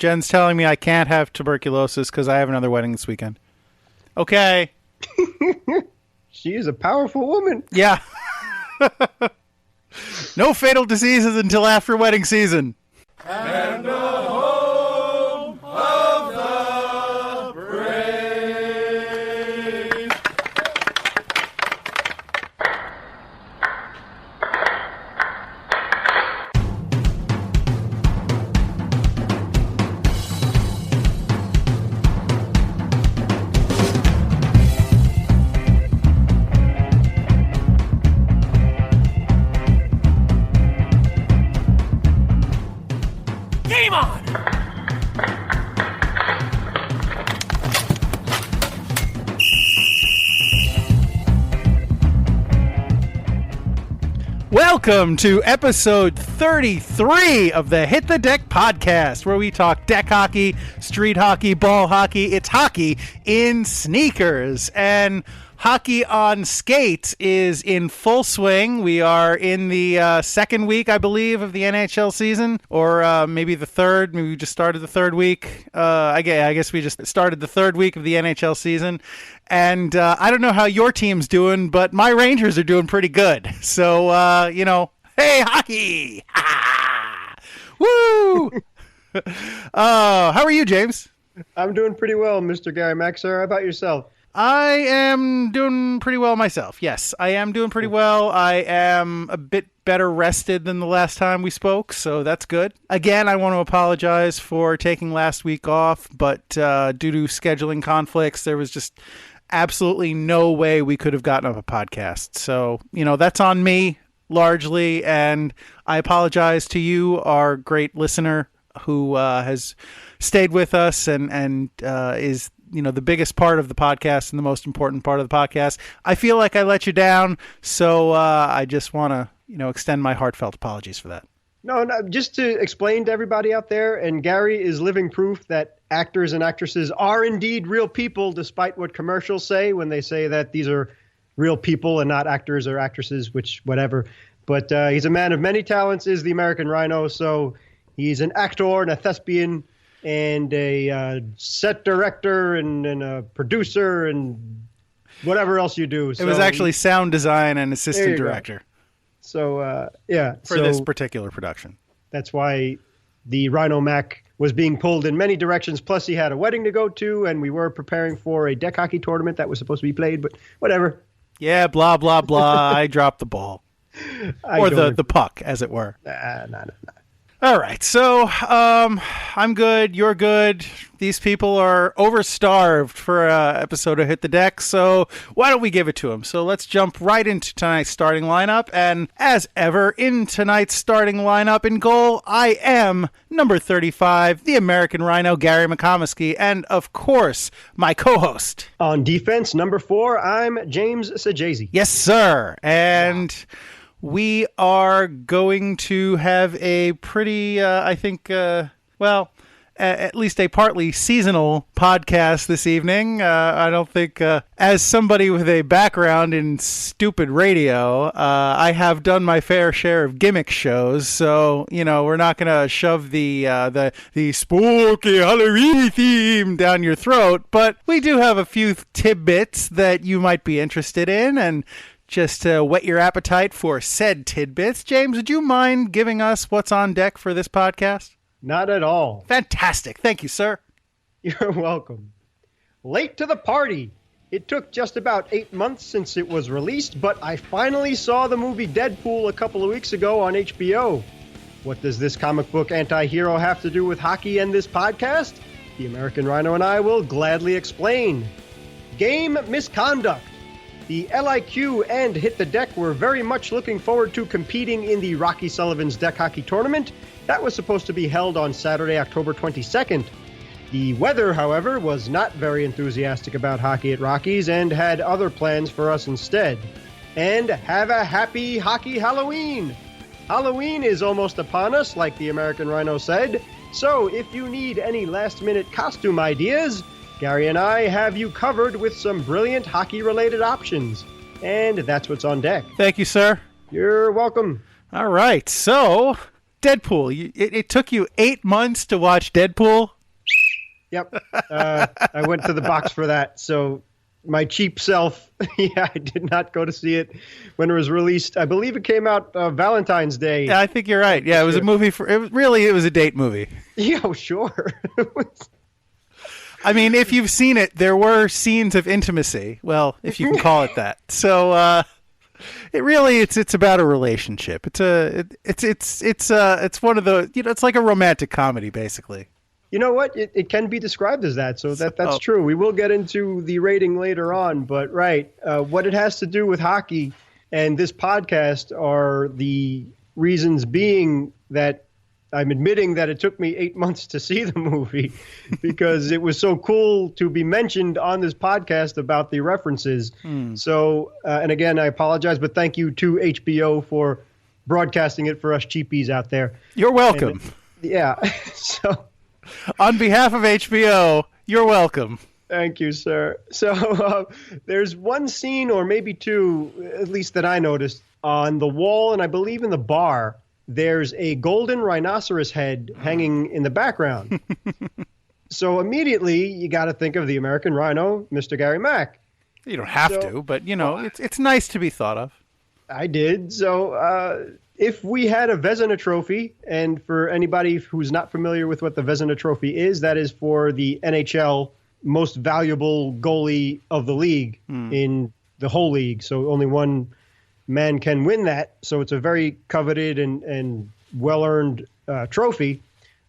Jen's telling me I can't have tuberculosis because I have another wedding this weekend. Okay. She is a powerful woman. Yeah. No fatal diseases until after wedding season. And the home of the brave. Game on! Welcome to episode 33 of the Hit the Deck podcast, where we talk deck hockey, street hockey, ball hockey. It's hockey in sneakers. And hockey on skates is in full swing. We are in the second week, I believe, of the NHL season, or maybe the third. Maybe we just started the third week. I guess we just started the third week of the NHL season. And I don't know how your team's doing, but my Rangers are doing pretty good. So, hey, hockey! Woo! How are you, James? I'm doing pretty well, Mr. Gary Maxer. How about yourself? I am doing pretty well myself. Yes, I am doing pretty well. I am a bit better rested than the last time we spoke, so that's good. Again, I want to apologize for taking last week off, but due to scheduling conflicts, there was just absolutely no way we could have gotten up a podcast. So, that's on me largely, and I apologize to you, our great listener, who has stayed with us and is the biggest part of the podcast and the most important part of the podcast. I feel like I let you down, so I just want to, extend my heartfelt apologies for that. No, just to explain to everybody out there, and Gary is living proof that actors and actresses are indeed real people, despite what commercials say when they say that these are real people and not actors or actresses, which whatever. But he's a man of many talents, is the American Rhino, so he's an actor and a thespian and a set director and a producer and whatever else you do. It was actually sound design and assistant director. Go. So, For this particular production. That's why the Rhino Mac was being pulled in many directions. Plus, he had a wedding to go to, and we were preparing for a deck hockey tournament that was supposed to be played, but whatever. Yeah, blah, blah, blah. I dropped the ball. Or the puck, as it were. No. All right, so I'm good, you're good. These people are overstarved for an episode of Hit the Deck, so why don't we give it to them? So let's jump right into tonight's starting lineup, and as ever, in tonight's starting lineup in goal, I am number 35, the American Rhino, Gary McComiskey, and of course, my co-host. On defense, number 4, I'm James Sajazi. Yes, sir, and... Wow. We are going to have a pretty, at least a partly seasonal podcast this evening. I don't think, as somebody with a background in stupid radio, I have done my fair share of gimmick shows. So, we're not going to shove the spooky Halloween theme down your throat. But we do have a few tidbits that you might be interested in, and just to whet your appetite for said tidbits, James, would you mind giving us what's on deck for this podcast? Not at all. Fantastic. Thank you, sir. You're welcome. Late to the party. It took just about 8 months since it was released, but I finally saw the movie Deadpool a couple of weeks ago on HBO. What does this comic book anti-hero have to do with hockey and this podcast? The American Rhino and I will gladly explain. Game misconduct. The LIQ and Hit the Deck were very much looking forward to competing in the Rocky Sullivan's Deck Hockey Tournament. That was supposed to be held on Saturday, October 22nd. The weather, however, was not very enthusiastic about hockey at Rockies and had other plans for us instead. And have a happy hockey Halloween! Halloween is almost upon us, like the American Rhino said, so if you need any last-minute costume ideas, Gary and I have you covered with some brilliant hockey-related options. And that's what's on deck. Thank you, sir. You're welcome. All right, so Deadpool. It took you 8 months to watch Deadpool? Yep. I went to the box for that. So my cheap self, I did not go to see it when it was released. I believe it came out Valentine's Day. Yeah, I think you're right. Yeah, it was a movie it was a date movie. Yeah, well, sure. I mean, if you've seen it, there were scenes of intimacy. Well, if you can call it that. So, it's about a relationship. It's one of the, it's like a romantic comedy, basically. You know what? It can be described as that, so that's true. We will get into the rating later on, but right, what it has to do with hockey and this podcast are the reasons being that I'm admitting that it took me 8 months to see the movie because it was so cool to be mentioned on this podcast about the references. So, and again, I apologize, but thank you to HBO for broadcasting it for us cheapies out there. You're welcome. Yeah. So, on behalf of HBO, you're welcome. Thank you, sir. So there's one scene or maybe two, at least that I noticed, on the wall and I believe in the bar. There's a golden rhinoceros head hanging in the background. So immediately you got to think of the American Rhino, Mr. Gary Mack. You don't have to, but it's nice to be thought of. I did. So if we had a Vezina Trophy, and for anybody who's not familiar with what the Vezina Trophy is, that is for the NHL most valuable goalie of the league in the whole league. So only one man can win that. So it's a very coveted and well-earned trophy.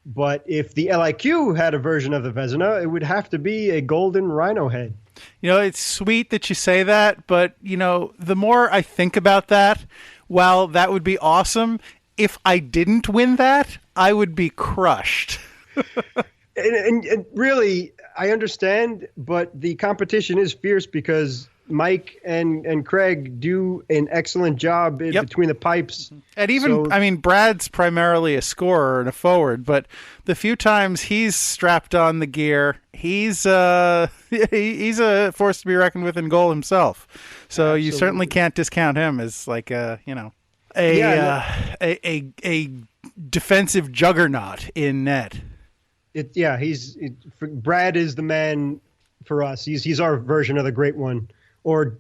But if the LIQ had a version of the Vezina, it would have to be a golden rhino head. It's sweet that you say that, but, the more I think about that, while that would be awesome, if I didn't win that, I would be crushed. and really, I understand, but the competition is fierce because Mike and Craig do an excellent job between the pipes. And even, Brad's primarily a scorer and a forward, but the few times he's strapped on the gear, he's a force to be reckoned with in goal himself. So Absolutely. You certainly can't discount him as like a defensive juggernaut in net. Brad is the man for us. He's our version of the great one. Or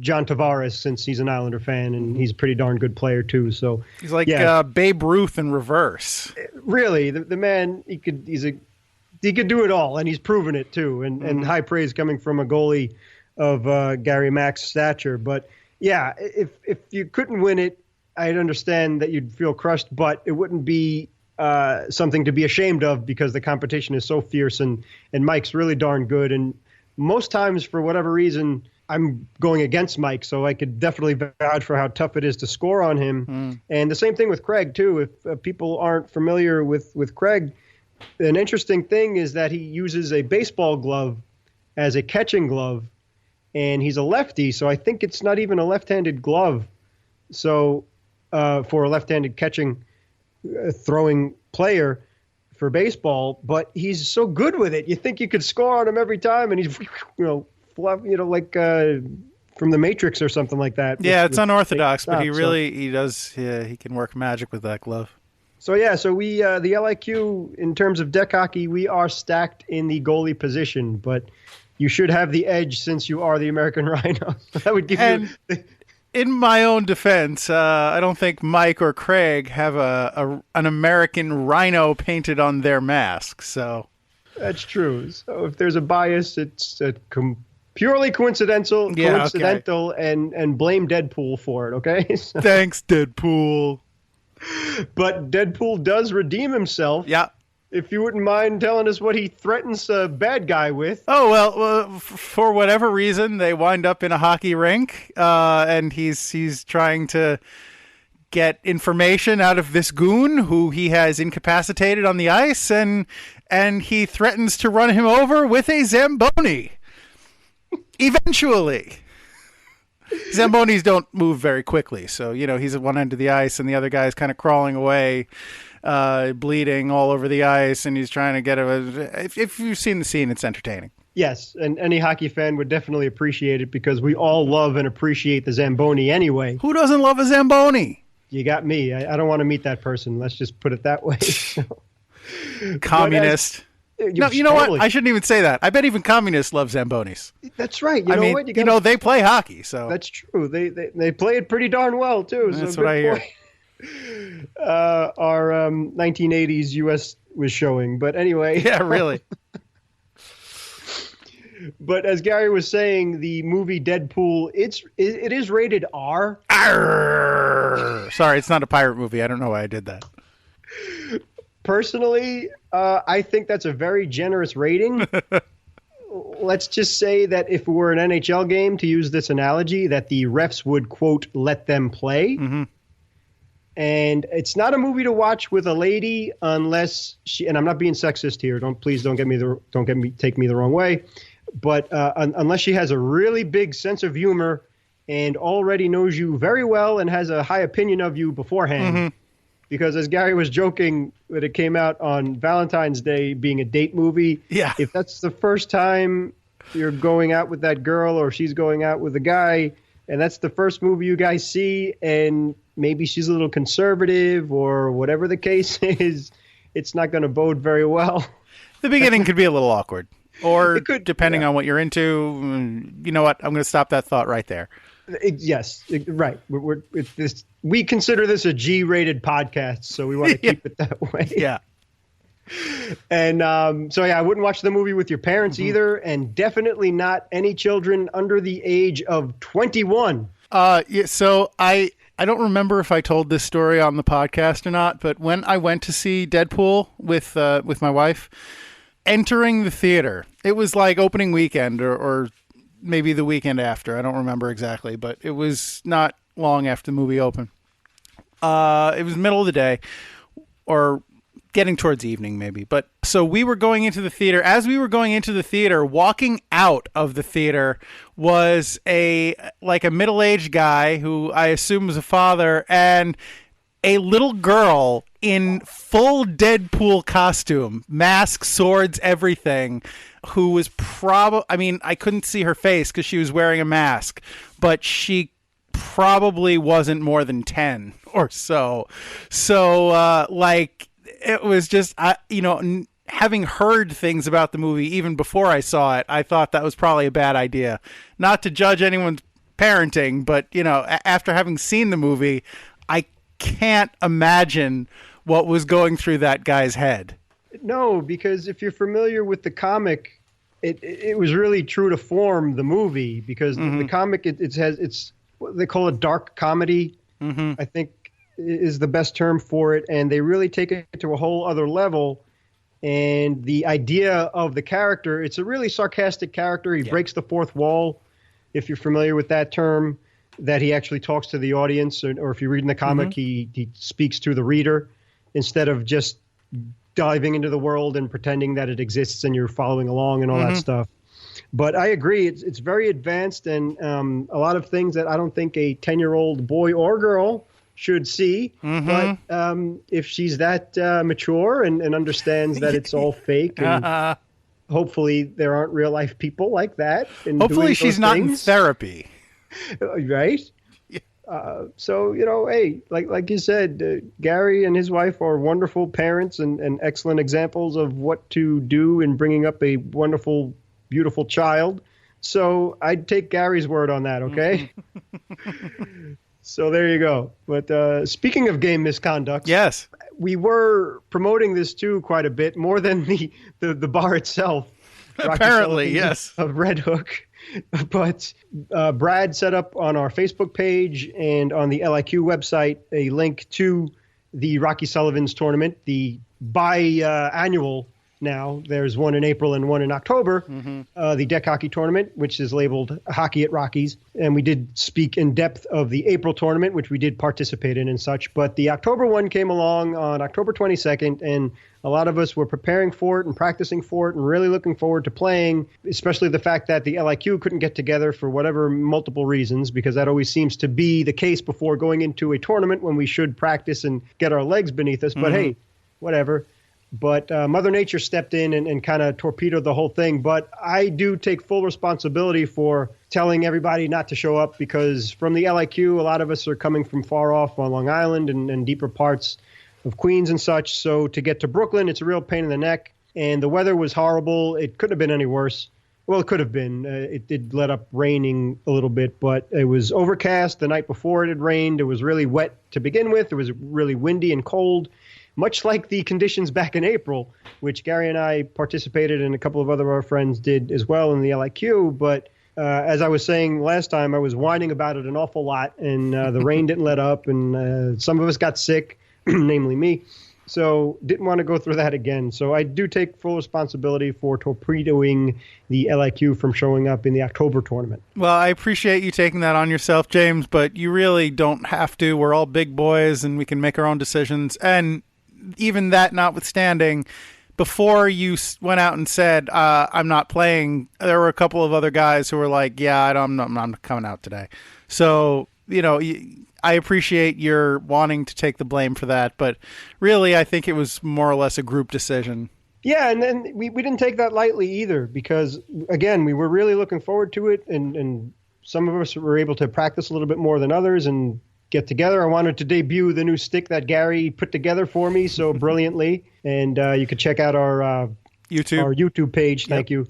John Tavares, since he's an Islander fan, and he's a pretty darn good player, too. So he's like Babe Ruth in reverse. Really, the man, he could do it all, and he's proven it, too. And high praise coming from a goalie of Gary Mack's stature. But, yeah, if you couldn't win it, I'd understand that you'd feel crushed, but it wouldn't be something to be ashamed of because the competition is so fierce, and Mike's really darn good. And most times, for whatever reason, I'm going against Mike, so I could definitely vouch for how tough it is to score on him. And the same thing with Craig, too. If people aren't familiar with Craig, an interesting thing is that he uses a baseball glove as a catching glove, and he's a lefty, so I think it's not even a left-handed glove. So for a left-handed catching, throwing player for baseball, but he's so good with it. You think you could score on him every time, and he's, like from the Matrix or something like that. Yeah, it's unorthodox, but he can work magic with that glove. So we the LIQ, in terms of deck hockey, we are stacked in the goalie position, but you should have the edge since you are the American Rhino. That would give you. In my own defense, I don't think Mike or Craig have an American Rhino painted on their mask. So that's true. So if there's a bias, it's purely coincidental, okay. and blame Deadpool for it, okay? So, thanks, Deadpool. But Deadpool does redeem himself. Yeah. If you wouldn't mind telling us what he threatens a bad guy with. Oh, well, for whatever reason, they wind up in a hockey rink, and he's trying to get information out of this goon who he has incapacitated on the ice, and he threatens to run him over with a Zamboni. Eventually. Zambonis don't move very quickly, so he's at one end of the ice and the other guy's kind of crawling away, bleeding all over the ice, and he's trying to get if you've seen the scene, it's entertaining. Yes, and any hockey fan would definitely appreciate it because we all love and appreciate the Zamboni anyway. Who doesn't love a Zamboni? You got me. I don't want to meet that person. Let's just put it that way. Communist. No, you know what? I shouldn't even say that. I bet even communists love Zambonis. That's right. You know what? You know, they play hockey, so. That's true. They play it pretty darn well, too. That's so what I hear. Our 1980s U.S. was showing. But anyway. Yeah, really. But as Gary was saying, the movie Deadpool, it is rated R. Arr! Sorry, it's not a pirate movie. I don't know why I did that. Personally, I think that's a very generous rating. Let's just say that if it were an NHL game, to use this analogy, that the refs would, quote, let them play. Mm-hmm. And it's not a movie to watch with a lady unless she, and I'm not being sexist here. Please don't take me the wrong way. But unless she has a really big sense of humor and already knows you very well and has a high opinion of you beforehand. Mm-hmm. Because as Gary was joking that it came out on Valentine's Day being a date movie, yeah. If that's the first time you're going out with that girl or she's going out with a guy and that's the first movie you guys see and maybe she's a little conservative or whatever the case is, it's not going to bode very well. The beginning could be a little awkward. Or depending yeah. on what you're into, you know what? I'm going to stop that thought right there. Yes, right. We consider this a G-rated podcast, so we want to keep it that way. Yeah. And so, yeah, I wouldn't watch the movie with your parents either, and definitely not any children under the age of 21. Yeah, so I don't remember if I told this story on the podcast or not, but when I went to see Deadpool with my wife, entering the theater, it was like opening weekend or maybe the weekend after. I don't remember exactly, but it was not long after the movie opened. It was middle of the day or getting towards evening maybe. But so we were going into the theater. As we were going into the theater, walking out of the theater was a middle-aged guy who I assume was a father and a little girl in full Deadpool costume, mask, swords, everything, who was I couldn't see her face because she was wearing a mask, but she probably wasn't more than 10 or so. So, it was just, having heard things about the movie even before I saw it, I thought that was probably a bad idea. Not to judge anyone's parenting, but, after having seen the movie, I can't imagine what was going through that guy's head. No, because if you're familiar with the comic, it was really true to form, the movie, because the comic, it's what they call a dark comedy, I think is the best term for it. And they really take it to a whole other level. And the idea of the character, it's a really sarcastic character. He breaks the fourth wall, if you're familiar with that term, that he actually talks to the audience, or if you read in the comic, he speaks to the reader instead of just diving into the world and pretending that it exists and you're following along and all that stuff. But I agree, it's very advanced and a lot of things that I don't think a 10-year-old boy or girl should see. But if she's that mature and understands that it's all fake, and hopefully there aren't real life people like that. And hopefully she's not in therapy. Right? So, hey, like you said, Gary and his wife are wonderful parents and excellent examples of what to do in bringing up a wonderful, beautiful child. So I'd take Gary's word on that, okay? So there you go. But speaking of game misconduct, yes, we were promoting this too quite a bit, more than the bar itself. Apparently, yes. Of Red Hook. But Brad set up on our Facebook page and on the LIQ website a link to the Rocky Sullivan's tournament, the biannual now. There's one in April and one in October, the DEK hockey tournament, which is labeled Hockey at Rockies. And we did speak in depth of the April tournament, which we did participate in and such. But the October one came along on October 22nd, and a lot of us were preparing for it and practicing for it and really looking forward to playing, especially the fact that the LIQ couldn't get together for whatever multiple reasons, because that always seems to be the case before going into a tournament when we should practice and get our legs beneath us. But hey, whatever. But Mother Nature stepped in and kind of torpedoed the whole thing. But I do take full responsibility for telling everybody not to show up because from the LIQ, a lot of us are coming from far off on Long Island and deeper parts of Queens and such. So to get to Brooklyn, it's a real pain in the neck. And the weather was horrible. It couldn't have been any worse. Well, it could have been. It did let up raining a little bit, but it was overcast. The night before it had rained. It was really wet to begin with. It was really windy and cold, much like the conditions back in April, which Gary and I participated and a couple of other of our friends did as well in the LIQ. But as I was saying last time, I was whining about it an awful lot, and the rain didn't let up, and some of us got sick, namely me. So didn't want to go through that again. So I do take full responsibility for torpedoing the LIQ from showing up in the October tournament. Well, I appreciate you taking that on yourself, James, but you really don't have to. We're all big boys and we can make our own decisions. And even that notwithstanding, before you went out and said, I'm not playing, there were a couple of other guys who were like, yeah, I'm not coming out today. So, I appreciate your wanting to take the blame for that, but really I think it was more or less a group decision. Yeah, and then we didn't take that lightly either because, again, we were really looking forward to it, and some of us were able to practice a little bit more than others and get together. I wanted to debut the new stick that Gary put together for me so brilliantly, and you could check out our YouTube page. Thank you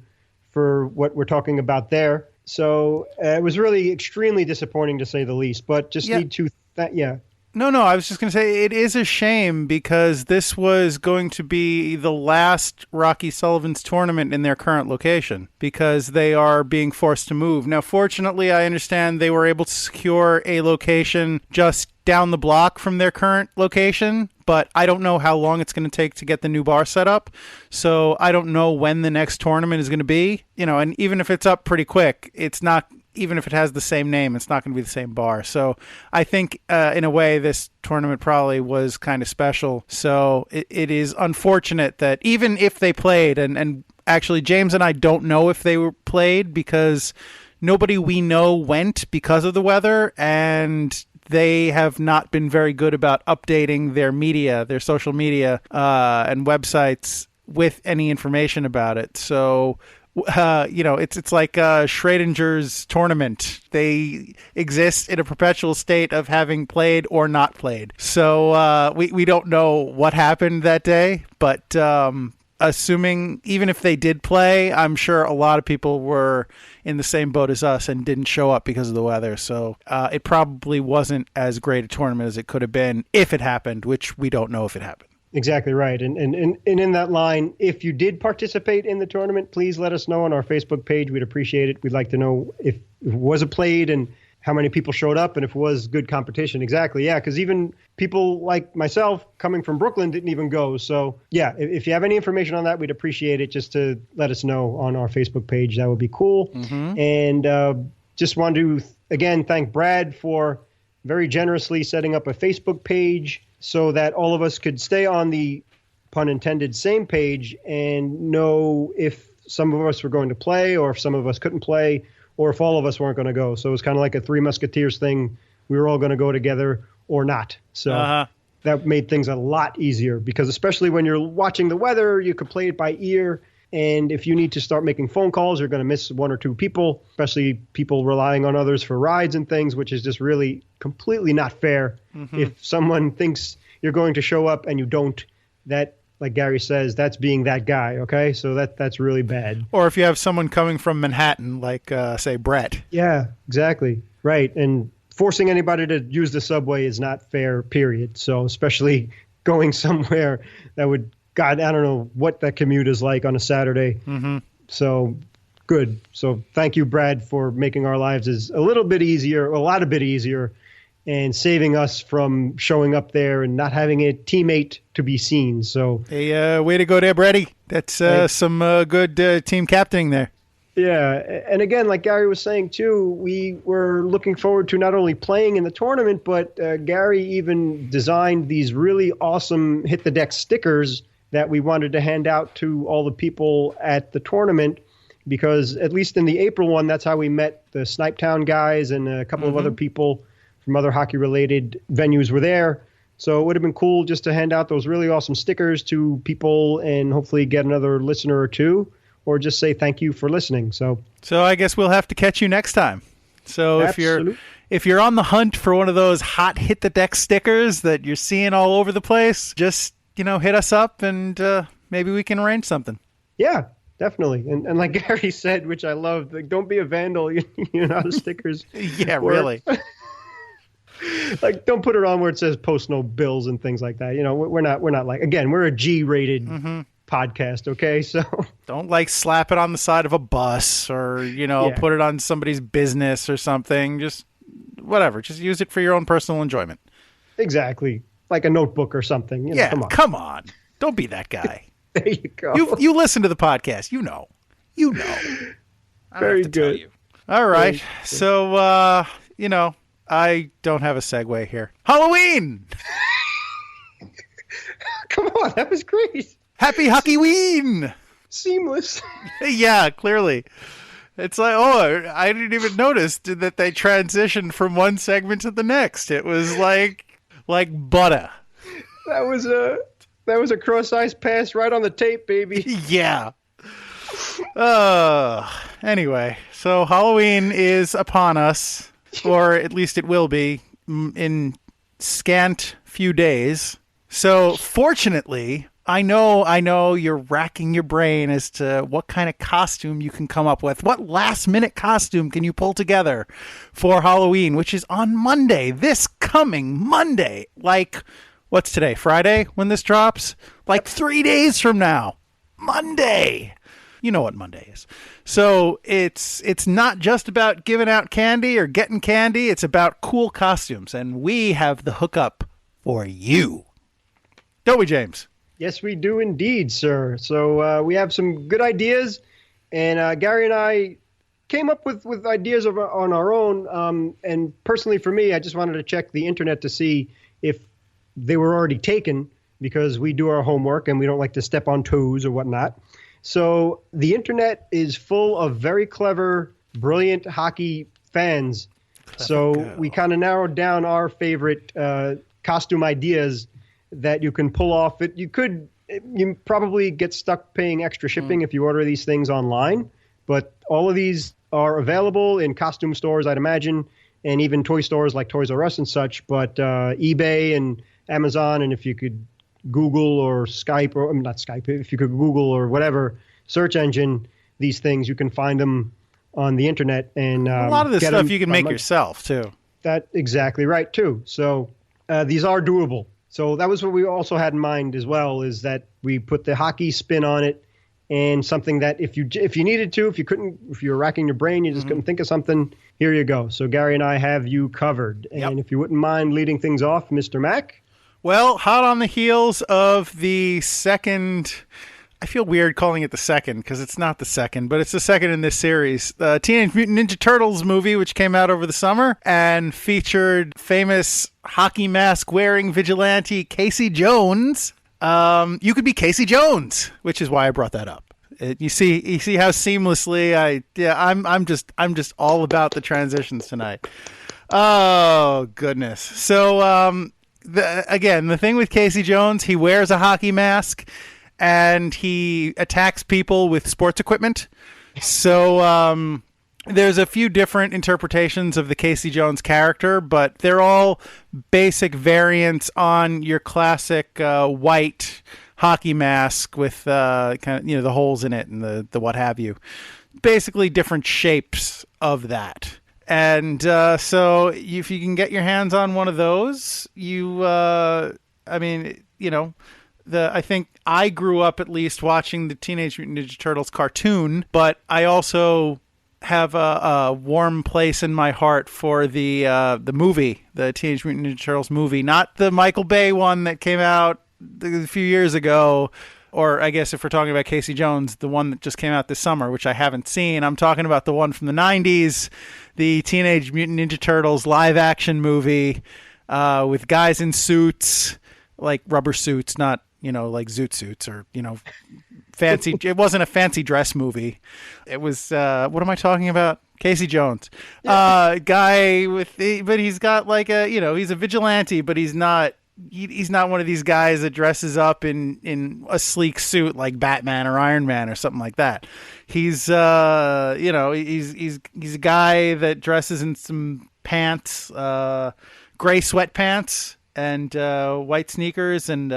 for what we're talking about there. So it was really extremely disappointing to say the least, but just need to, No, I was just going to say it is a shame because this was going to be the last Rocky Sullivan's tournament in their current location because they are being forced to move. Now, fortunately, I understand they were able to secure a location just down the block from their current location, but I don't know how long it's going to take to get the new bar set up. So I don't know when the next tournament is going to be, and even if it's up pretty quick, it's not, even if it has the same name, it's not going to be the same bar. So I think in a way, this tournament probably was kind of special. So it is unfortunate that even if they played, and actually James and I don't know if they were played because nobody we know went because of the weather, and they have not been very good about updating their media, their social media and websites with any information about it. So, it's like Schrodinger's tournament. They exist in a perpetual state of having played or not played. So we don't know what happened that day, but assuming even if they did play, I'm sure a lot of people were in the same boat as us and didn't show up because of the weather. So it probably wasn't as great a tournament as it could have been if it happened, which we don't know if it happened. Exactly right. And in that line, if you did participate in the tournament, please let us know on our Facebook page. We'd appreciate it. We'd like to know if it was played and how many people showed up and if it was good competition. Exactly. Yeah. Because even people like myself coming from Brooklyn didn't even go. So yeah, if you have any information on that, we'd appreciate it just to let us know on our Facebook page. That would be cool. Mm-hmm. And just wanted to, again, thank Brad for very generously setting up a Facebook page so that all of us could stay on the, pun intended, same page and know if some of us were going to play or if some of us couldn't play or if all of us weren't going to go. So it was kind of like a Three Musketeers thing. We were all going to go together or not. So that made things a lot easier because especially when you're watching the weather, you could play it by ear. And if you need to start making phone calls, you're going to miss one or two people, especially people relying on others for rides and things, which is just really completely not fair. Mm-hmm. If someone thinks you're going to show up and you don't, that, like Gary says, that's being that guy. Okay. So that's really bad. Or if you have someone coming from Manhattan, like say Brett. Yeah, exactly. Right. And forcing anybody to use the subway is not fair, period. So especially going somewhere that would, God, I don't know what that commute is like on a Saturday. Mm-hmm. So good. So thank you, Brad, for making our lives a lot bit easier and saving us from showing up there and not having a teammate to be seen. So hey, way to go there, Brady. That's some good team captaining there. Yeah. And again, like Gary was saying, too, we were looking forward to not only playing in the tournament, but Gary even designed these really awesome Hit the Deck stickers that we wanted to hand out to all the people at the tournament because at least in the April one, that's how we met the Snipetown guys and a couple of other people from other hockey-related venues were there. So it would have been cool just to hand out those really awesome stickers to people and hopefully get another listener or two or just say thank you for listening. So I guess we'll have to catch you next time. So if you're on the hunt for one of those hot hit the deck stickers that you're seeing all over the place, just, hit us up and maybe we can arrange something. Yeah, definitely. And like Gary said, which I love, like, don't be a vandal. You're not a stickers. Yeah, really. Like, don't put it on where it says post no bills and things like that. We're not like, again, we're a G-rated podcast, okay? So don't slap it on the side of a bus or, put it on somebody's business or something. Just whatever. Just use it for your own personal enjoyment. Exactly. Like a notebook or something. Come on. Don't be that guy. There you go. You listen to the podcast. You know. Very good. All right. So, I don't have a segue here. Halloween! Come on, that was great. Happy Hockey-ween! Seamless. Yeah, clearly. It's like, I didn't even notice that they transitioned from one segment to the next. It was like butter. That was a cross-ice pass right on the tape, baby. Yeah. Anyway, so Halloween is upon us, or at least it will be in scant few days. So fortunately, I know you're racking your brain as to what kind of costume you can come up with. What last-minute costume can you pull together for Halloween, which is on Monday, this coming Monday. Like, what's today, Friday, when this drops? Like 3 days from now. Monday. You know what Monday is. So it's not just about giving out candy or getting candy. It's about cool costumes. And we have the hookup for you. Don't we, James? Yes, we do indeed, sir. So we have some good ideas. And Gary and I came up with ideas on our own. And personally for me, I just wanted to check the internet to see if they were already taken, because we do our homework and we don't like to step on toes or whatnot. So the internet is full of very clever, brilliant hockey fans. We kind of narrowed down our favorite costume ideas that you can pull off. You probably get stuck paying extra shipping if you order these things online, but all of these are available in costume stores, I'd imagine, and even toy stores like Toys R Us and such. But eBay and Amazon, and if you could Google or Skype, or not Skype, if you could Google or whatever search engine these things, you can find them on the internet. And a lot of this stuff you can make yourself too. That's exactly right too. So these are doable. So that was what we also had in mind as well, is that we put the hockey spin on it, and something that if you needed to, if you were racking your brain, you just couldn't think of something, here you go. So Gary and I have you covered. And if you wouldn't mind leading things off, Mr. Mack. Well, hot on the heels of the second, I feel weird calling it the second because it's not the second, but it's the second in this series, the Teenage Mutant Ninja Turtles movie, which came out over the summer and featured famous hockey mask wearing vigilante Casey Jones. You could be Casey Jones, which is why I brought that up. You see how seamlessly I'm just all about the transitions tonight. Oh goodness. So the thing with Casey Jones, he wears a hockey mask and he attacks people with sports equipment. So there's a few different interpretations of the Casey Jones character, but they're all basic variants on your classic white hockey mask with the holes in it and the what have you. Basically different shapes of that. And so if you can get your hands on one of those, I think I grew up at least watching the Teenage Mutant Ninja Turtles cartoon, but I also have a warm place in my heart for the movie, the Teenage Mutant Ninja Turtles movie, not the Michael Bay one that came out a few years ago, or I guess if we're talking about Casey Jones, the one that just came out this summer, which I haven't seen. I'm talking about the one from the 90s, the Teenage Mutant Ninja Turtles live action movie with guys in suits, like rubber suits, not like zoot suits or, fancy. It wasn't a fancy dress movie. It was, what am I talking about? Casey Jones. Guy but he's got like he's a vigilante, but he's not he's not one of these guys that dresses up in a sleek suit like Batman or Iron Man or something like that. He's he's a guy that dresses in some pants, gray sweatpants and white sneakers and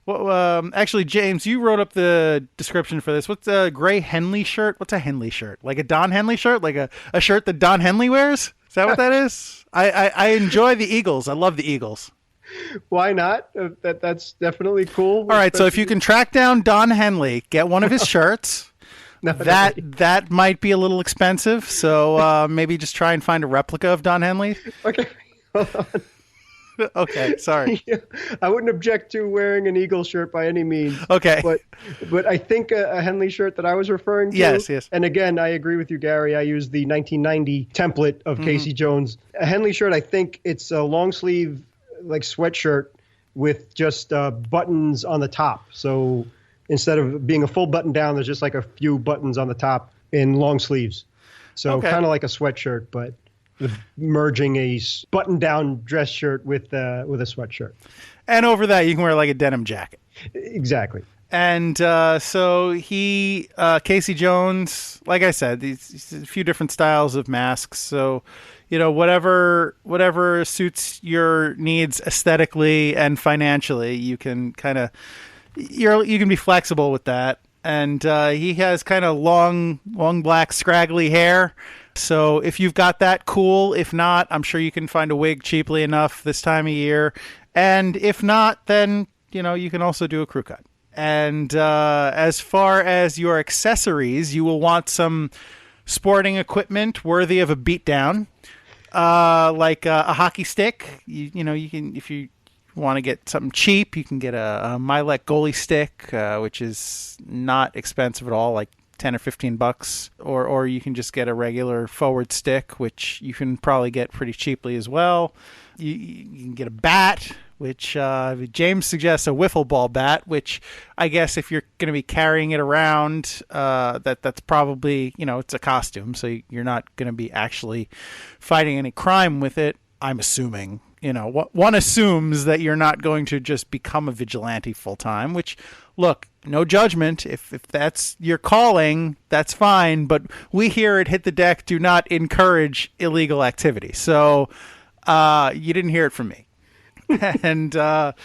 actually, James, you wrote up the description for this. What's a gray Henley shirt? What's a Henley shirt? Like a Don Henley shirt? Like a shirt that Don Henley wears? Is that what that is? I enjoy the Eagles. I love the Eagles. Why not? That's definitely cool. All right, so if you can track down Don Henley, get one of his shirts. That might be a little expensive, so maybe just try and find a replica of Don Henley. Okay, hold on. Okay, sorry. I wouldn't object to wearing an Eagle shirt by any means. Okay. But I think a Henley shirt that I was referring to. Yes. And again, I agree with you, Gary. I used the 1990 template of Casey Jones. A Henley shirt, I think it's a long sleeve, like sweatshirt with just buttons on the top. So instead of being a full button down, there's just like a few buttons on the top in long sleeves. So kind of like a sweatshirt, but merging a button-down dress shirt with a sweatshirt. And over that, you can wear like a denim jacket. Exactly. And so Casey Jones, like I said, he's a few different styles of masks. So, whatever suits your needs aesthetically and financially, you can you can be flexible with that. And he has kind of long black scraggly hair. So if you've got that, cool. If not, I'm sure you can find a wig cheaply enough this time of year. And if not, then, you can also do a crew cut. And as far as your accessories, you will want some sporting equipment worthy of a beatdown, like a hockey stick. You can, if you want to get something cheap, you can get a Milek goalie stick, which is not expensive at all, like $10 or $15, or you can just get a regular forward stick, which you can probably get pretty cheaply as well. You can get a bat, which James suggests a wiffle ball bat, which I guess if you're going to be carrying it around, that's probably, it's a costume, so you're not going to be actually fighting any crime with it, I'm assuming. One assumes that you're not going to just become a vigilante full time, which, look, no judgment. If that's your calling, that's fine. But we here at Hit the Deck do not encourage illegal activity. So you didn't hear it from me. and a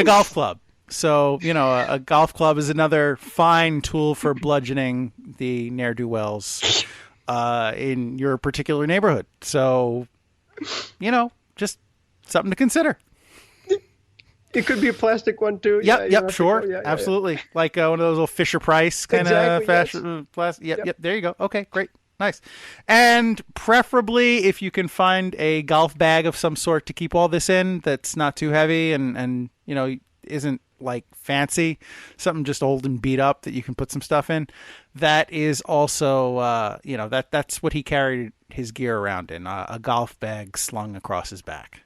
golf club. So, a golf club is another fine tool for bludgeoning the ne'er-do-wells in your particular neighborhood. So, just something to consider. It could be a plastic one too. Yep, sure, absolutely. Like one of those little Fisher Price kind of fashion plastic. Yep. There you go. Okay, great, nice. And preferably, if you can find a golf bag of some sort to keep all this in, that's not too heavy and isn't like fancy, something just old and beat up that you can put some stuff in. That is also, that's what he carried his gear around in, a golf bag slung across his back.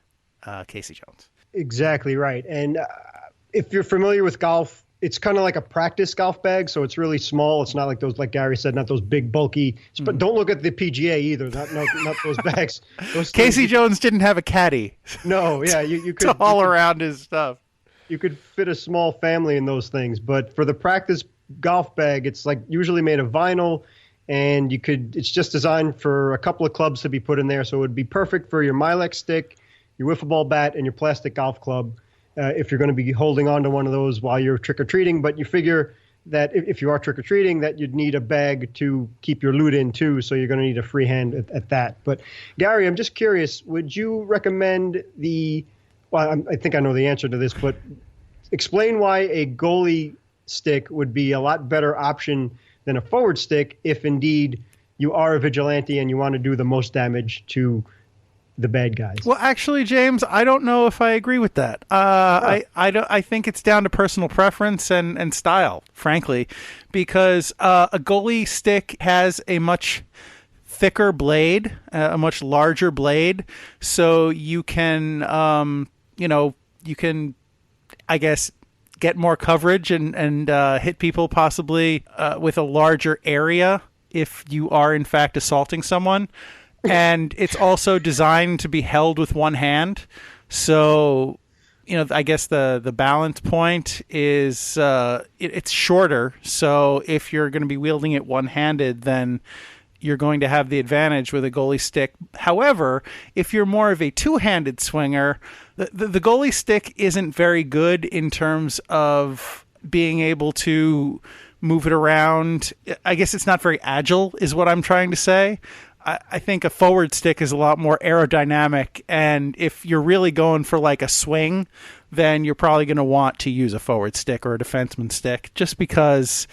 Casey Jones. Exactly right. And if you're familiar with golf, it's kind of like a practice golf bag. So it's really small. It's not like those, like Gary said, not those big bulky. But don't look at the PGA either. Not those bags. Casey Jones didn't have a caddy. No, yeah, you could to haul around his stuff. You could fit a small family in those things. But for the practice golf bag, it's like usually made of vinyl, and it's just designed for a couple of clubs to be put in there. So it would be perfect for your Milek stick, your wiffle ball bat, and your plastic golf club if you're going to be holding on to one of those while you're trick-or-treating. But you figure that if you are trick-or-treating, that you'd need a bag to keep your loot in too, so you're going to need a free hand at that. But Gary, I'm just curious, would you recommend I think I know the answer to this, but explain why a goalie stick would be a lot better option than a forward stick if indeed you are a vigilante and you want to do the most damage to the bad guys. Well, actually, James, I don't know if I agree with that. I think it's down to personal preference and style, frankly, because a goalie stick has a much thicker blade, a much larger blade, so you can, I guess, get more coverage and hit people possibly with a larger area if you are in fact assaulting someone. And it's also designed to be held with one hand. So, I guess the balance point is it's shorter. So if you're going to be wielding it one-handed, then you're going to have the advantage with a goalie stick. However, if you're more of a two-handed swinger, the goalie stick isn't very good in terms of being able to move it around. I guess it's not very agile, is what I'm trying to say. I think a forward stick is a lot more aerodynamic, and if you're really going for like a swing, then you're probably going to want to use a forward stick or a defenseman stick, just because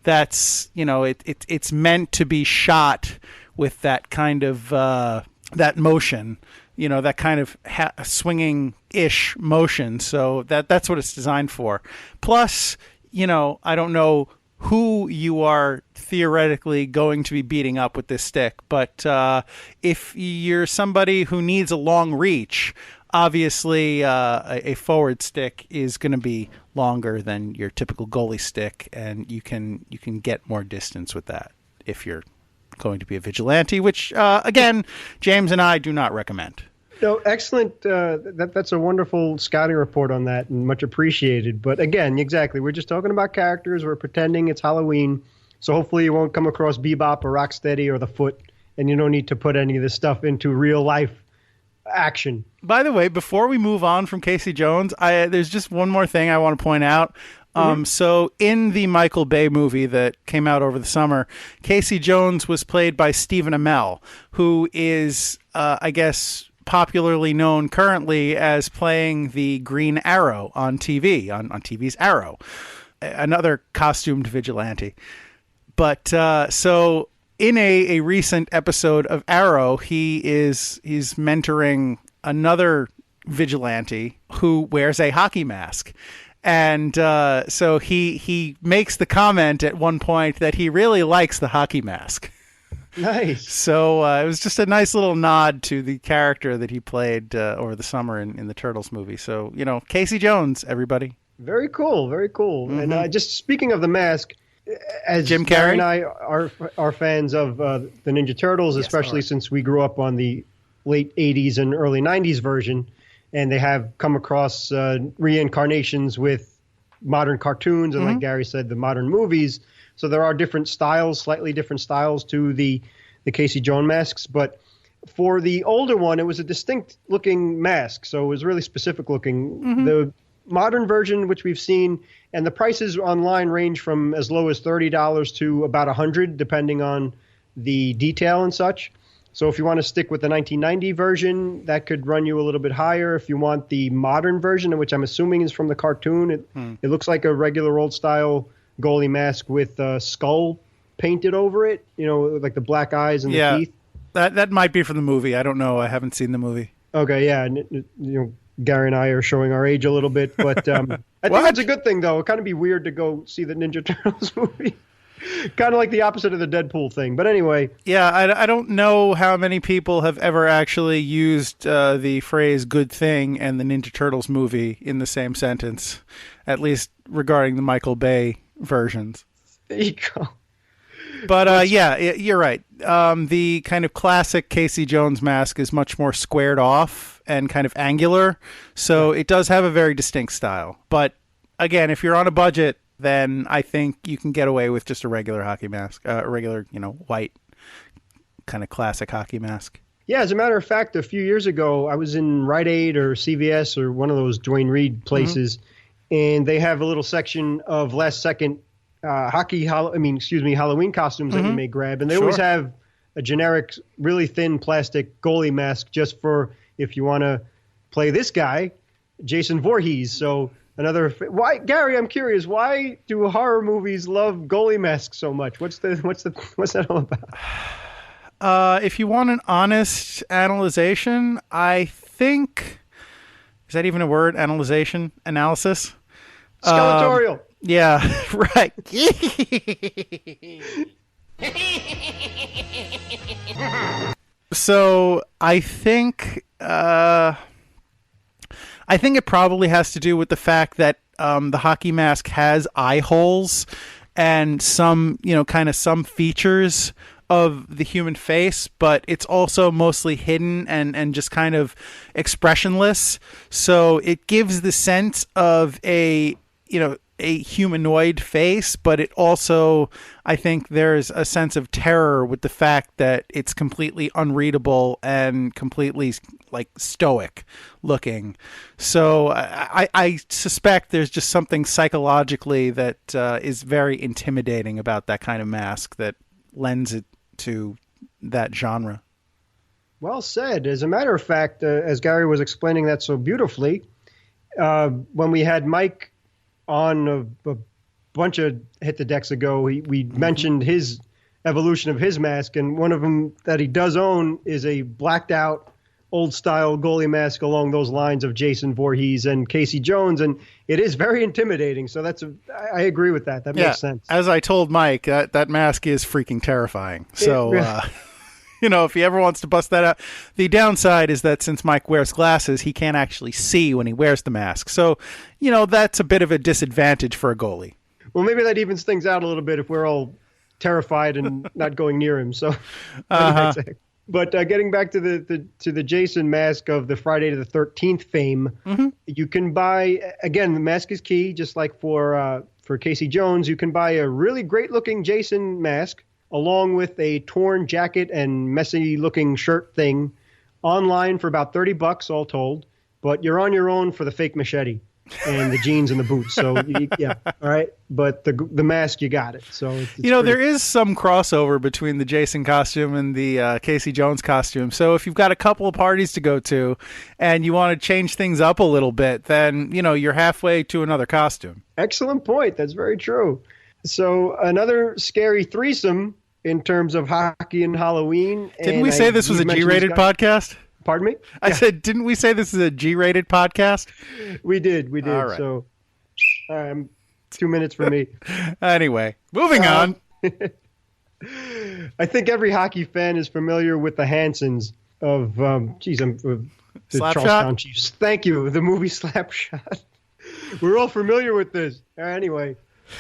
that's, it's meant to be shot with that kind of that motion, that kind of swinging-ish motion. So that's what it's designed for. Plus, I don't know who you are theoretically going to be beating up with this stick, but if you're somebody who needs a long reach, obviously a forward stick is going to be longer than your typical goalie stick, and you can get more distance with that if you're going to be a vigilante, which again, James and I do not recommend. No, excellent. That's a wonderful scouting report on that, and much appreciated. But again, exactly, we're just talking about characters. We're pretending it's Halloween, so hopefully you won't come across Bebop or Rocksteady or The Foot, and you don't need to put any of this stuff into real life action. By the way, before we move on from Casey Jones, there's just one more thing I want to point out. So in the Michael Bay movie that came out over the summer, Casey Jones was played by Stephen Amell, who is, I guess, popularly known currently as playing the Green Arrow on TV, on TV's Arrow, another costumed vigilante. But so in a recent episode of Arrow, he's mentoring another vigilante who wears a hockey mask. And so he makes the comment at one point that he really likes the hockey mask. Nice. So it was just a nice little nod to the character that he played over the summer in the Turtles movie. So, Casey Jones, everybody. Very cool. Very cool. Mm-hmm. And just speaking of the mask, as Jim Gary Carrey and I are fans of the Ninja Turtles, Yes, especially since we grew up on the late 80s and early 90s version, and they have come across reincarnations with modern cartoons and, like Gary said, the modern movies. So there are different styles, slightly different styles to the Casey Jones masks. But for the older one, it was a distinct looking mask. So it was really specific looking. The modern version, which we've seen, and the prices online range from as low as $30 to about $100, depending on the detail and such. So if you want to stick with the 1990 version, that could run you a little bit higher. If you want the modern version, which I'm assuming is from the cartoon, it looks like a regular old style goalie mask with a skull painted over it, like the black eyes and the teeth. That might be from the movie. I don't know. I haven't seen the movie. Okay, yeah. And, Gary and I are showing our age a little bit, but I think that's a good thing, though. It'd kind of be weird to go see the Ninja Turtles movie. Kind of like the opposite of the Deadpool thing. But anyway. Yeah, I don't know how many people have ever actually used the phrase good thing and the Ninja Turtles movie in the same sentence, at least regarding the Michael Bay versions. There you go. But you're right. The kind of classic Casey Jones mask is much more squared off and kind of angular. So it does have a very distinct style. But again, if you're on a budget, then I think you can get away with just a regular hockey mask, a regular, white kind of classic hockey mask. Yeah, as a matter of fact, a few years ago, I was in Rite Aid or CVS or one of those Duane Reade places, and they have a little section of last second Halloween costumes that you may grab. And they always have a generic, really thin plastic goalie mask just for if you want to play this guy, Jason Voorhees. So why, Gary, I'm curious, why do horror movies love goalie masks so much? What's that all about? If you want an honest analyzation, I think, is that even a word? Analysis? Skeletorial. Yeah, right. So I think it probably has to do with the fact that the hockey mask has eye holes and some, some features of the human face, but it's also mostly hidden and just kind of expressionless. So it gives the sense of a humanoid face, but it also, I think there's a sense of terror with the fact that it's completely unreadable and completely like stoic looking. So I suspect there's just something psychologically that is very intimidating about that kind of mask that lends it to that genre. Well said. As a matter of fact, as Gary was explaining that so beautifully, when we had Mike on a bunch of Hit the Decks ago, we mentioned his evolution of his mask, and one of them that he does own is a blacked out old style goalie mask along those lines of Jason Voorhees and Casey Jones, and it is very intimidating. So I agree with that. That makes sense. As I told Mike, that mask is freaking terrifying. So if he ever wants to bust that out. The downside is that since Mike wears glasses, he can't actually see when he wears the mask. So, that's a bit of a disadvantage for a goalie. Well, maybe that evens things out a little bit if we're all terrified and not going near him. So, but getting back to the Jason mask of the Friday the 13th fame, you can buy, again, the mask is key, just like for Casey Jones. You can buy a really great looking Jason mask along with a torn jacket and messy looking shirt thing online for about $30 all told, but you're on your own for the fake machete and the jeans and the boots. So yeah. All right. But the mask, you got it. So it's there is some crossover between the Jason costume and the Casey Jones costume. So if you've got a couple of parties to go to and you want to change things up a little bit, then, you're halfway to another costume. Excellent point. That's very true. So another scary threesome in terms of hockey and Halloween. Didn't we say this was a G-rated podcast? Pardon me? I said, didn't we say this is a G-rated podcast? We did. All right. So 2 minutes for me. Anyway, moving on. I think every hockey fan is familiar with the Hansons of, the Charlestown Chiefs. Thank you. The movie Slapshot. We're all familiar with this. Anyway.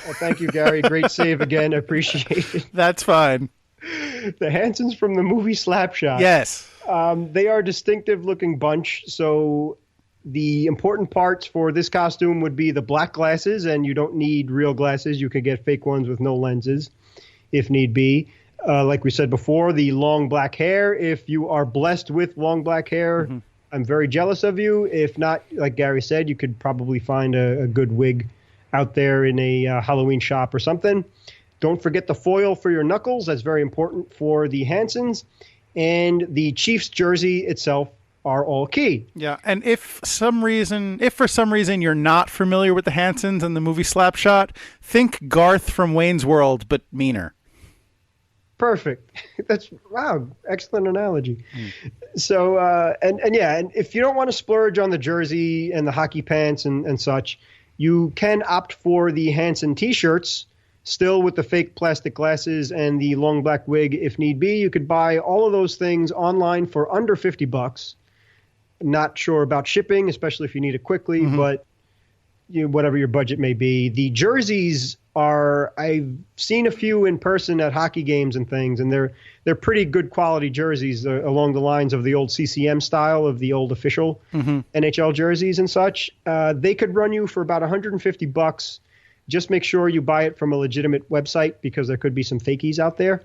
Well, thank you, Gary. Great save again. Appreciate it. That's fine. The Hansons from the movie Slapshot. Yes. They are a distinctive-looking bunch, so the important parts for this costume would be the black glasses, and you don't need real glasses. You could get fake ones with no lenses if need be. Like we said before, the long black hair. If you are blessed with long black hair, I'm very jealous of you. If not, like Gary said, you could probably find a good wig out there in a Halloween shop or something. Don't forget the foil for your knuckles. That's very important for the Hansons. And the Chiefs jersey itself are all key. Yeah, and if for some reason you're not familiar with the Hansons and the movie Slapshot, think Garth from Wayne's World, but meaner. Perfect. Wow, excellent analogy. So, and if you don't want to splurge on the jersey and the hockey pants and such, you can opt for the Hanson t-shirts, still with the fake plastic glasses and the long black wig if need be. You could buy all of those things online for under $50. Not sure about shipping, especially if you need it quickly, but whatever your budget may be. The jerseys I've seen a few in person at hockey games and things, and they're pretty good quality jerseys along the lines of the old CCM style of the old official NHL jerseys and such. They could run you for about $150. Just make sure you buy it from a legitimate website because there could be some fakies out there.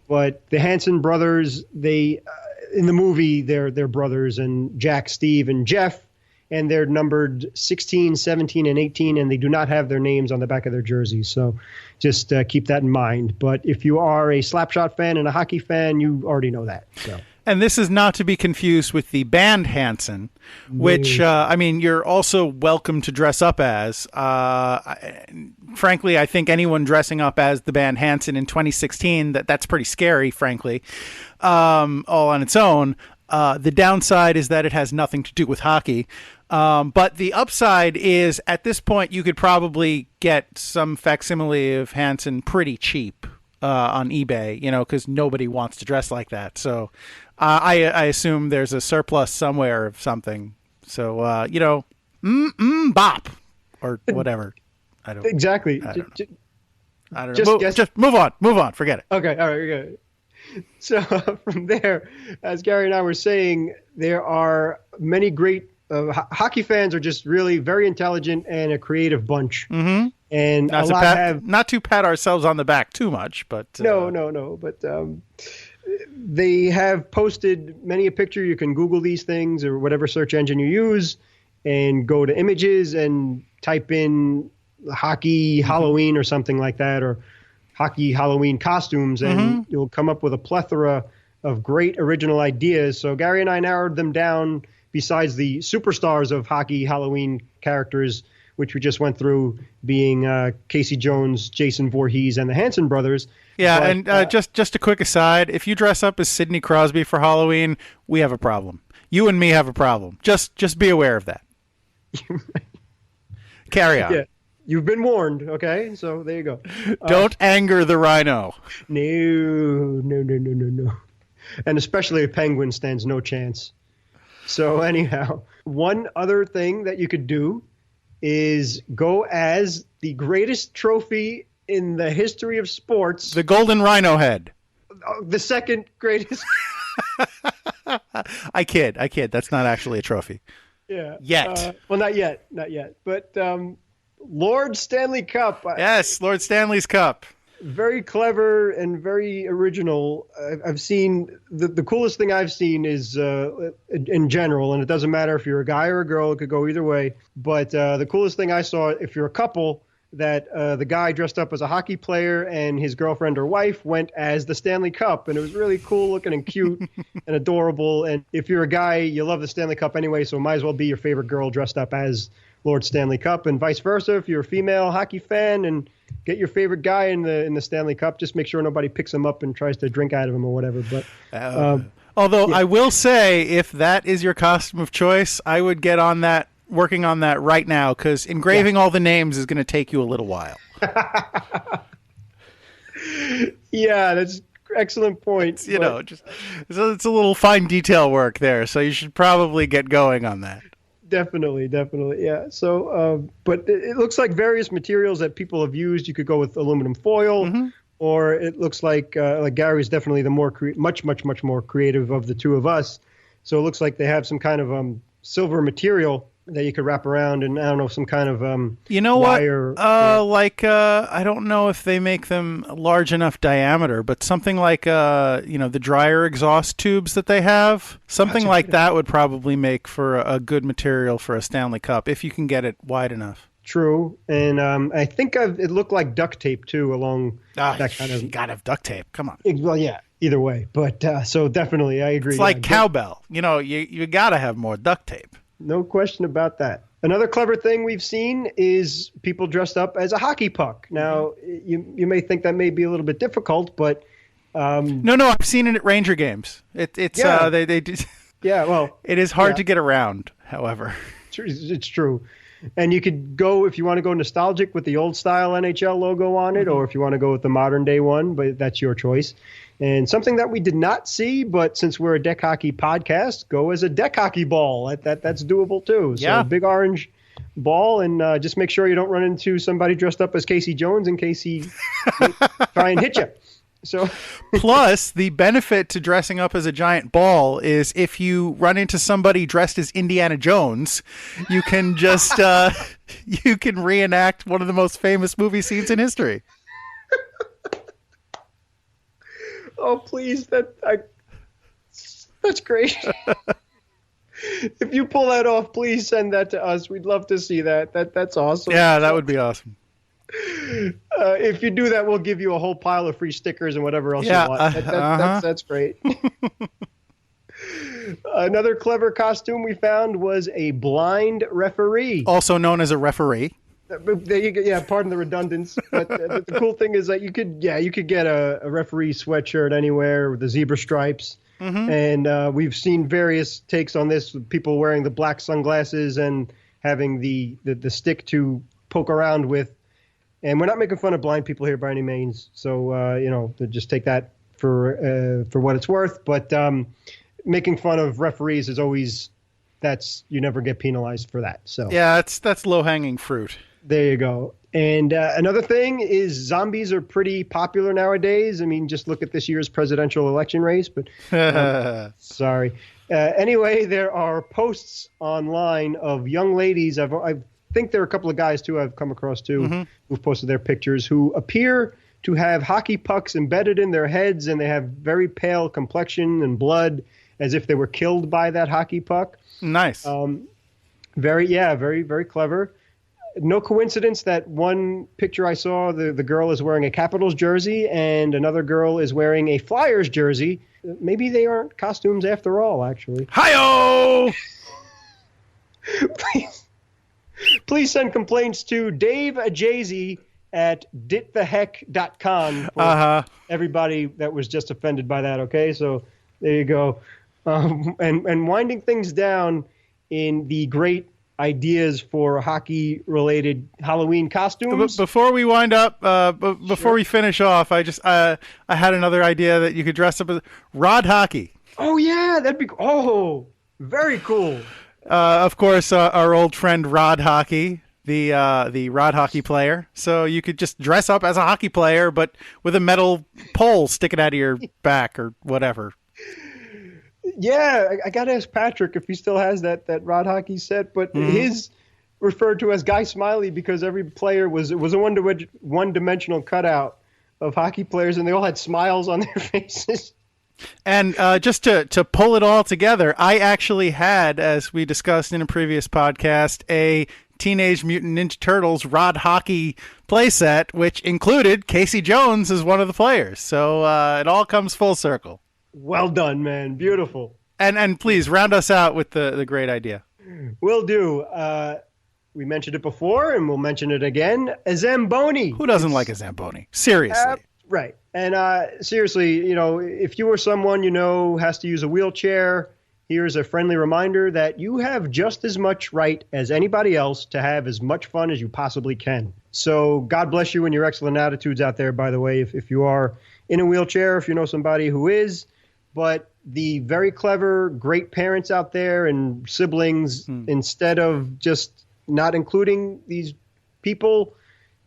But the Hanson brothers, in the movie, they're brothers, and Jack, Steve, and Jeff, and they're numbered 16, 17, and 18, and they do not have their names on the back of their jerseys. So just keep that in mind. But if you are a Slapshot fan and a hockey fan, you already know that. So. And this is not to be confused with the band Hanson, which, you're also welcome to dress up as. Frankly, I think anyone dressing up as the band Hanson in 2016, that's pretty scary, frankly, all on its own. The downside is that it has nothing to do with hockey. But the upside is, at this point, you could probably get some facsimile of Hanson pretty cheap on eBay, because nobody wants to dress like that. So I assume there's a surplus somewhere of something. So, bop or whatever. I don't exactly. I don't know. Just move on. Forget it. Okay. All right. So from there, as Gary and I were saying, there are many great hockey fans are just really very intelligent and a creative bunch. Mm-hmm. And not to pat ourselves on the back too much, but no. But they have posted many a picture. You can Google these things or whatever search engine you use, and go to images and type in hockey Halloween or something like that, or hockey Halloween costumes, and you'll come up with a plethora of great original ideas. So Gary and I narrowed them down. Besides the superstars of hockey Halloween characters, which we just went through, being Casey Jones, Jason Voorhees, and the Hanson brothers. Yeah, but, and just a quick aside, if you dress up as Sidney Crosby for Halloween, we have a problem. You and me have a problem. Just be aware of that. Carry on. Yeah, you've been warned, okay? So there you go. Don't anger the rhino. No. And especially a penguin stands no chance. So anyhow, one other thing that you could do is go as the greatest trophy in the history of sports. The golden rhino head. The second greatest. I kid. That's not actually a trophy. Yeah. Yet. Well, not yet. But Lord Stanley Cup. Yes, Lord Stanley's Cup. Very clever and very original. I've seen the coolest thing I've seen is in general, and it doesn't matter if you're a guy or a girl, it could go either way. But the coolest thing I saw, if you're a couple, that the guy dressed up as a hockey player and his girlfriend or wife went as the Stanley Cup, and it was really cool looking and cute and adorable. And if you're a guy, you love the Stanley Cup anyway, so it might as well be your favorite girl dressed up as Lord Stanley Cup, and vice versa. If you're a female hockey fan and get your favorite guy in the Stanley Cup, just make sure nobody picks him up and tries to drink out of him or whatever. But although yeah. I will say, if that is your costume of choice, I would get on that, working on that right now, because engraving all the names is going to take you a little while. Yeah, that's excellent point. You know, it's a little fine detail work there, so you should probably get going on that. Definitely, yeah. So, but it looks like various materials that people have used. You could go with aluminum foil, or it looks like Gary's definitely the much more creative of the two of us. So it looks like they have some kind of silver material that you could wrap around, and I don't know, some kind of wire. I don't know if they make them large enough diameter, but something like the dryer exhaust tubes that they have, something like that would probably make for a good material for a Stanley Cup if you can get it wide enough. True, and I think it looked like duct tape too along that kind of. You gotta have duct tape. Come on. Well, yeah. Either way, but so definitely, I agree. It's like cowbell. You gotta have more duct tape. No question about that. Another clever thing we've seen is people dressed up as a hockey puck. Now, you may think that may be a little bit difficult, but no, I've seen it at Ranger games. It's they do. Yeah, well, it is hard to get around. However, it's true. And you could go, if you want to go nostalgic with the old style NHL logo on it, or if you want to go with the modern day one, but that's your choice. And something that we did not see, but since we're a deck hockey podcast, go as a deck hockey ball. That's doable too. So a big orange ball, and just make sure you don't run into somebody dressed up as Casey Jones in case he try and hit you. So, plus the benefit to dressing up as a giant ball is if you run into somebody dressed as Indiana Jones, you can just you can reenact one of the most famous movie scenes in history. Oh, please! That's great. If you pull that off, please send that to us. We'd love to see that. That's awesome. Yeah, that would be awesome. If you do that, we'll give you a whole pile of free stickers and whatever else you want. That's great. Another clever costume we found was a blind referee, also known as a referee. There you go. Yeah, pardon the redundance. But the cool thing is that you could get a referee sweatshirt anywhere with the zebra stripes. And we've seen various takes on this, with people wearing the black sunglasses and having the stick to poke around with. And we're not making fun of blind people here by any means. So, just take that for what it's worth. But making fun of referees is always, you never get penalized for that. So yeah, that's low-hanging fruit. There you go. And another thing is zombies are pretty popular nowadays. I mean, just look at this year's presidential election race. But sorry. Anyway, there are posts online of young ladies. I think there are a couple of guys, too, I've come across, too, who've posted their pictures who appear to have hockey pucks embedded in their heads, and they have very pale complexion and blood as if they were killed by that hockey puck. Nice. Very, very clever. No coincidence that one picture I saw, the girl is wearing a Capitals jersey and another girl is wearing a Flyers jersey. Maybe they aren't costumes after all, actually. Hi-oh! Please send complaints to Dave Ajazy at ditthehek.com for everybody that was just offended by that, okay? So there you go. And winding things down in the great ideas for hockey-related Halloween costumes. Before we wind up, before we finish off, I had another idea that you could dress up as rod hockey. Oh yeah, that'd be very cool. Of course, our old friend Rod Hockey, the rod hockey player. So you could just dress up as a hockey player, but with a metal pole sticking out of your back or whatever. Yeah, I got to ask Patrick if he still has that rod hockey set, but his referred to as Guy Smiley because every player was a one-dimensional cutout of hockey players, and they all had smiles on their faces. And just to pull it all together, I actually had, as we discussed in a previous podcast, a Teenage Mutant Ninja Turtles rod hockey playset, which included Casey Jones as one of the players. So it all comes full circle. Well done, man. Beautiful. And please round us out with the great idea. Will do. We mentioned it before, and we'll mention it again. A Zamboni. Who doesn't like a Zamboni? Seriously. Right. And seriously, if you or someone has to use a wheelchair, here's a friendly reminder that you have just as much right as anybody else to have as much fun as you possibly can. So God bless you and your excellent attitudes out there, by the way, if you are in a wheelchair, if you know somebody who is. But the very clever, great parents out there and siblings, instead of just not including these people,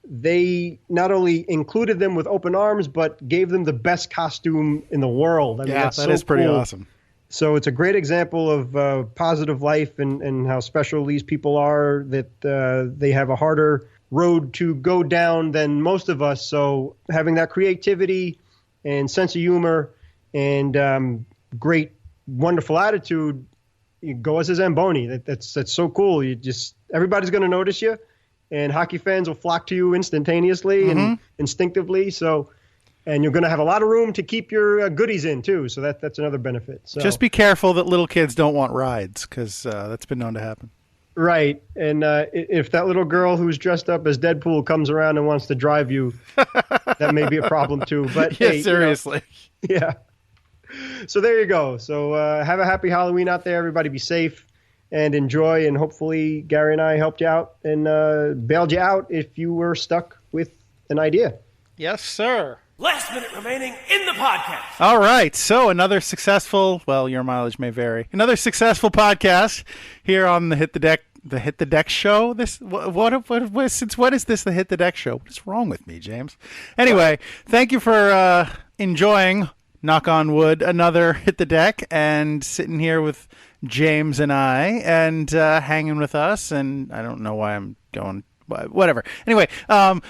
they not only included them with open arms, but gave them the best costume in the world. I mean, that's that is pretty cool. Awesome. So it's a great example of positive life and how special these people are, that they have a harder road to go down than most of us. So having that creativity and sense of humor and great, wonderful attitude, you go as a Zamboni. That's so cool. Everybody's going to notice you, and hockey fans will flock to you instantaneously and instinctively. So, and you're going to have a lot of room to keep your goodies in too. So that's another benefit. So just be careful that little kids don't want rides, because that's been known to happen. Right. And if that little girl who's dressed up as Deadpool comes around and wants to drive you, that may be a problem too. But yeah, hey, seriously. Yeah. So there you go. So have a happy Halloween out there. Everybody be safe and enjoy. And hopefully Gary and I helped you out and bailed you out if you were stuck with an idea. Yes, sir. Last minute remaining in the podcast. All right. So another successful, well, your mileage may vary. Another successful podcast here on the Hit the Deck show. Since when is this the Hit the Deck show? What is wrong with me, James? Anyway, thank you for enjoying, knock on wood, another Hit the Deck and sitting here with James and I and hanging with us. And I don't know why I'm going, whatever. Anyway,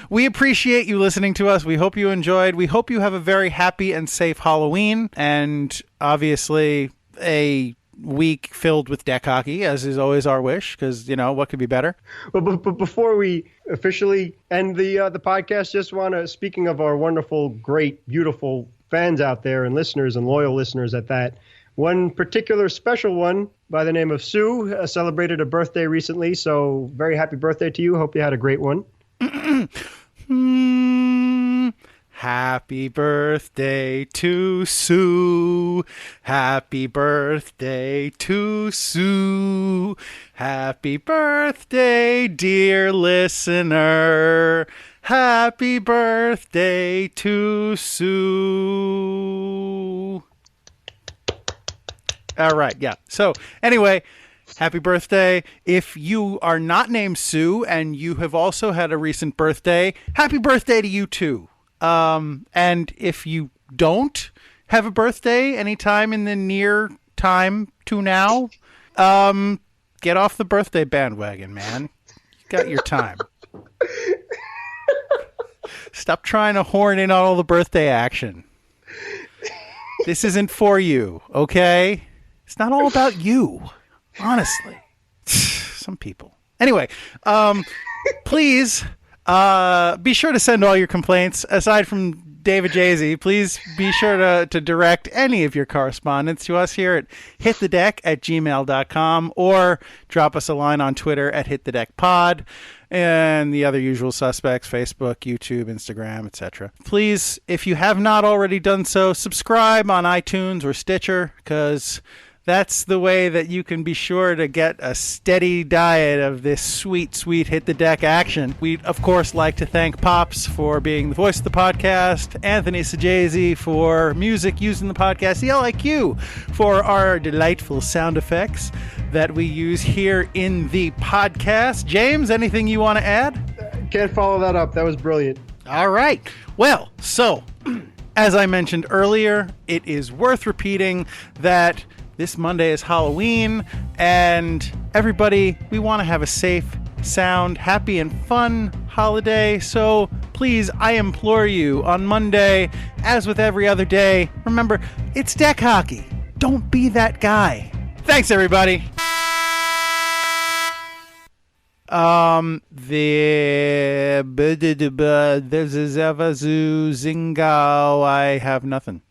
we appreciate you listening to us. We hope you enjoyed. We hope you have a very happy and safe Halloween, and obviously a week filled with deck hockey, as is always our wish, because, what could be better? But before we officially end the podcast, just want to, speaking of our wonderful, great, beautiful fans out there and listeners and loyal listeners at that, one particular special one by the name of Sue celebrated a birthday recently, so very happy birthday to you. Hope you had a great one. Happy birthday to Sue. Happy birthday to Sue. Happy birthday, dear listener. Happy birthday to Sue. All right, yeah. So anyway, Happy birthday. If you are not named Sue and you have also had a recent birthday, happy birthday to you too. And if you don't have a birthday anytime in the near time to now, get off the birthday bandwagon, man. You got your time. Stop trying to horn in on all the birthday action. This isn't for you, okay? It's not all about you. Honestly. Some people. Anyway, please be sure to send all your complaints. Aside from David Jay-Z, please be sure to direct any of your correspondence to us here at hitthedeck@gmail.com or drop us a line on Twitter at hitthedeckpod and the other usual suspects, Facebook, YouTube, Instagram, etc. Please, if you have not already done so, subscribe on iTunes or Stitcher, because that's the way that you can be sure to get a steady diet of this sweet, sweet Hit the Deck action. We'd, of course, like to thank Pops for being the voice of the podcast, Anthony Sajazi for music used in the podcast, the LIQ for our delightful sound effects that we use here in the podcast. James, anything you want to add? Can't follow that up. That was brilliant. All right. Well, so, as I mentioned earlier, it is worth repeating that this Monday is Halloween, and everybody, we want to have a safe, sound, happy, and fun holiday. So please, I implore you, on Monday, as with every other day, remember, it's deck hockey. Don't be that guy. Thanks, everybody. There's a Zavazu Zingao. I have nothing.